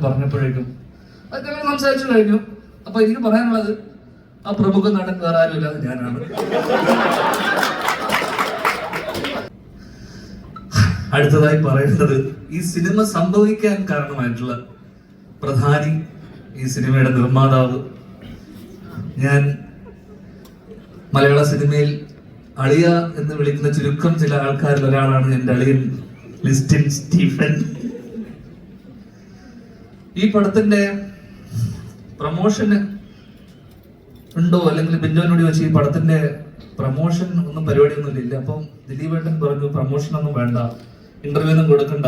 പറഞ്ഞപ്പോഴേക്കും അത് ഞങ്ങൾ സംസാരിച്ചു കഴിഞ്ഞു. അപ്പൊ എനിക്ക് പറയാനുള്ളത് ആ പ്രമുഖ നടൻ വേറെ ആരും ഇല്ലാതെ ഞാനാണ്. അടുത്തതായി പറയുന്നത് ഈ സിനിമ സംഭവിക്കാൻ കാരണമായിട്ടുള്ള പ്രധാനി, ഈ സിനിമയുടെ നിർമ്മാതാവ്, ഞാൻ മലയാള സിനിമയിൽ അളിയ എന്ന് വിളിക്കുന്ന ചുരുക്കം ചില ആൾക്കാരിൽ ഒരാളാണ് എൻ്റെ അളിയൻ ലിസ്റ്റിൻ സ്റ്റീഫൻ. ഈ പടത്തിന്റെ പ്രമോഷന് ഉണ്ടോ അല്ലെങ്കിൽ ബിന്ദുവിനോട് ചോദിച്ചു, ഈ പടത്തിന്റെ പ്രമോഷൻ ഒന്നും പരിപാടിയൊന്നും ഇല്ല. അപ്പം ദിലീപേട്ടൻ പറഞ്ഞു പ്രമോഷൻ ഒന്നും വേണ്ട, ഇന്റർവ്യൂ ഒന്നും കൊടുക്കണ്ട,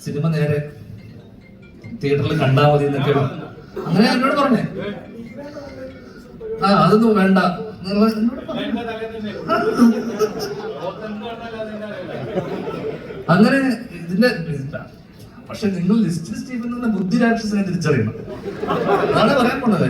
സിനിമ നേരെ തിയേറ്ററിൽ കണ്ടാ മതി എന്നൊക്കെ അങ്ങനെ എന്നോട് പറഞ്ഞേ. അതൊന്നും വേണ്ട അങ്ങനെ ഇതിന്റെ. പക്ഷെ നിങ്ങൾ ലിസ്റ്റിൻ സ്റ്റീഫൻ എന്ന ബുദ്ധിരാക്ഷസനെ തിരിച്ചറിയണം, അതാണ് പറയാൻ പോണത്.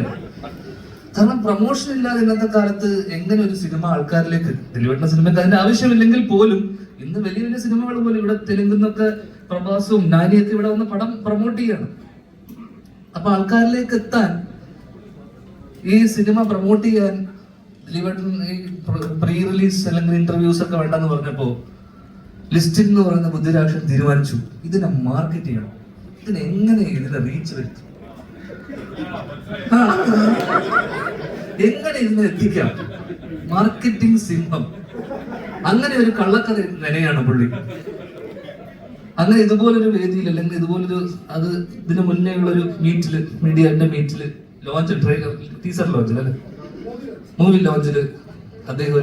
കാരണം പ്രമോഷൻ ഇല്ലാതെ ഇന്നത്തെ കാലത്ത് എങ്ങനെ ഒരു സിനിമ ആൾക്കാരിലേക്ക്, ദിലീപേട്ട സിനിമയ്ക്ക് അതിന്റെ ആവശ്യമില്ലെങ്കിൽ പോലും ഇന്ന് വലിയ വലിയ സിനിമകൾ പോലും ഇവിടെ തെലുങ്കുന്നൊക്കെ പ്രഭാസും നാനിയൊക്കെ ഇവിടെ വന്ന് പടം പ്രൊമോട്ട് ചെയ്യണം. അപ്പൊ ആൾക്കാരിലേക്ക് എത്താൻ ഈ സിനിമ പ്രൊമോട്ട് ചെയ്യാൻ ദിലീപേട്ടൻ ഈ പ്രീ റിലീസ് അല്ലെങ്കിൽ ഇന്റർവ്യൂസ് ഒക്കെ വേണ്ടെന്ന് പറഞ്ഞപ്പോ ലിസ്റ്റിൻ എന്ന് പറയുന്ന ബുദ്ധിരാക്ഷൻ തീരുമാനിച്ചു ഇതിനെ മാർക്കറ്റ് ചെയ്യണം, ഇതിനെങ്ങനെ ഇതിനെ റീച്ച് വരുത്തും, എങ്ങനെ ഇതിനെ എത്തിക്കാം, മാർക്കറ്റിംഗ് സിംഹം. അങ്ങനെ ഒരു കള്ളക്കഥ നിലയാണ് പുള്ളി. അങ്ങനെ ഇതുപോലൊരു വേദിയിൽ അല്ലെങ്കിൽ ഇതുപോലൊരു അത് ഇതിന് മുന്നേ ഉള്ളൊരു മീറ്റില്, മീഡിയന്റെ മീറ്റില്, ലോഞ്ച് ടീസർ ലോഞ്ചിൽ അല്ലെ, മൂവി ലോഞ്ചില് അദ്ദേഹം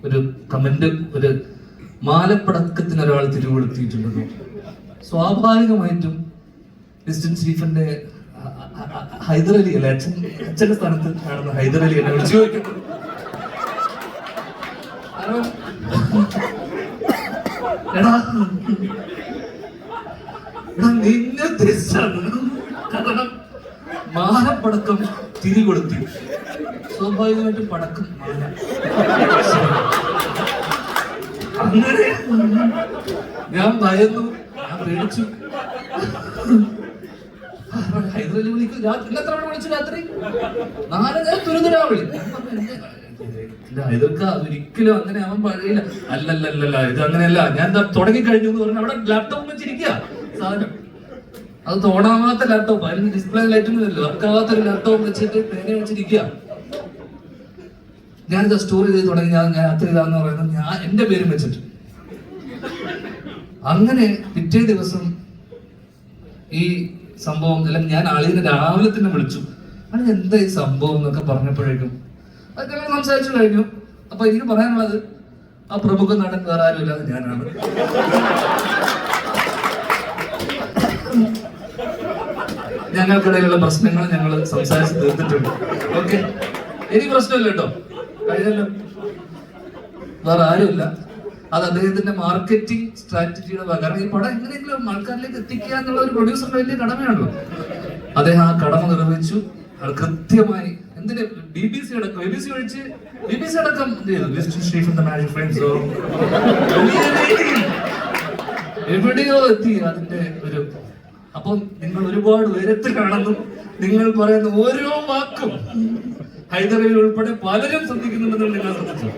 ഒരു കമന്റ്, ഒരു മാലപ്പടക്കത്തിന് ഒരാൾ തിരികൊടുത്തിട്ടുണ്ടെന്നു. സ്വാഭാവികമായിട്ടും ലിസ്റ്റിൻ സ്റ്റീഫന്റെ ഹൈദർ അലി അല്ലെ, അച്ഛന്റെ സ്ഥാനത്ത് കാണുന്ന ഹൈദർ അലി എന്നെ വിളിച്ചു ചോദിക്കുന്നു, എടാ നിന്നെ തിരിച്ചാണ്. കാരണം മാലപ്പടക്കം തിരികൊടുത്തി, സ്വാഭാവികമായിട്ടും പടക്കം മാല. അങ്ങനെ ഞാൻ ഭയന്നു, ഞാൻ പേടിച്ചു. ഹൈദരലി വിളിക്കും, രാത്രി എത്ര മണി വിളിച്ചു? രാത്രി 4 തുരുതുരാ വിളി. ഹൈദർക്ക ഒരിക്കലും അങ്ങനെ അവൻ പഴയില്ല. അല്ലല്ലല്ല, ഇത് അങ്ങനെയല്ല, ഞാൻ തുടങ്ങി കഴിഞ്ഞു എന്ന് പറഞ്ഞു. അവിടെ ലാപ്ടോപ്പ് വെച്ചിരിക്കുക സാധനം, അത് തോടാവാത്ത ലാപ്ടോപ്പ്, അതിന് ഡിസ്പ്ലേ ലൈറ്റൊന്നുമില്ല, വർക്കാവാത്ത ഒരു ലാപ്ടോപ്പ് വെച്ചിട്ട് പേന വെച്ചിരിക്കുക. ഞാനിത് സ്റ്റോർ ചെയ്ത് തുടങ്ങി, ഞാൻ രാത്രി ഇതാന്ന് പറയുന്നത് ഞാൻ എന്റെ പേരും വെച്ചിട്ട്. അങ്ങനെ പിറ്റേ ദിവസം ഈ സംഭവം അല്ലെങ്കിൽ ഞാൻ ആളിനെ രാവിലെ തന്നെ വിളിച്ചു, അത് എന്താ ഈ സംഭവം എന്നൊക്കെ പറഞ്ഞപ്പോഴേക്കും അത് ഞങ്ങൾ സംസാരിച്ചു കഴിഞ്ഞു. അപ്പൊ എനിക്ക് പറയാനുള്ളത് ആ പ്രമുഖ നടൻ വേറെ ആരും ഇല്ലാതെ ഞാനാണ്. ഞങ്ങൾക്കിടയിലുള്ള പ്രശ്നങ്ങൾ ഞങ്ങൾ സംസാരിച്ച് തീർത്തിട്ടുണ്ട്. ഓക്കെ, എനിക്ക് പ്രശ്നമില്ല കേട്ടോ, കഴിഞ്ഞല്ലോ. വേറെ ആരുമില്ല, അത് അദ്ദേഹത്തിന്റെ മാർക്കറ്റിംഗ് സ്ട്രാറ്റജിയുടെ ഭാഗം. കാരണം ഈ പടം എങ്ങനെയെങ്കിലും ആൾക്കാരിലേക്ക് എത്തിക്കുക എന്നുള്ള ഒരു പ്രൊഡ്യൂസറിന്റെ വലിയ കടമയാണല്ലോ. അദ്ദേഹം ആ കടമ നിർവഹിച്ചു. അത് കൃത്യമായി എന്തിന് BBC അടക്കം, BBC അടക്കം എവിടെയോ എത്തി അതിന്റെ ഒരു. അപ്പൊ നിങ്ങൾ ഒരുപാട് ഉയരത്തിലാണെന്നും നിങ്ങൾ പറയുന്ന ഓരോ വാക്കും ഹൈദരലി ഉൾപ്പെടെ പലരും ശ്രദ്ധിക്കുന്നുണ്ടെന്നും നിങ്ങൾ ശ്രദ്ധിച്ചു.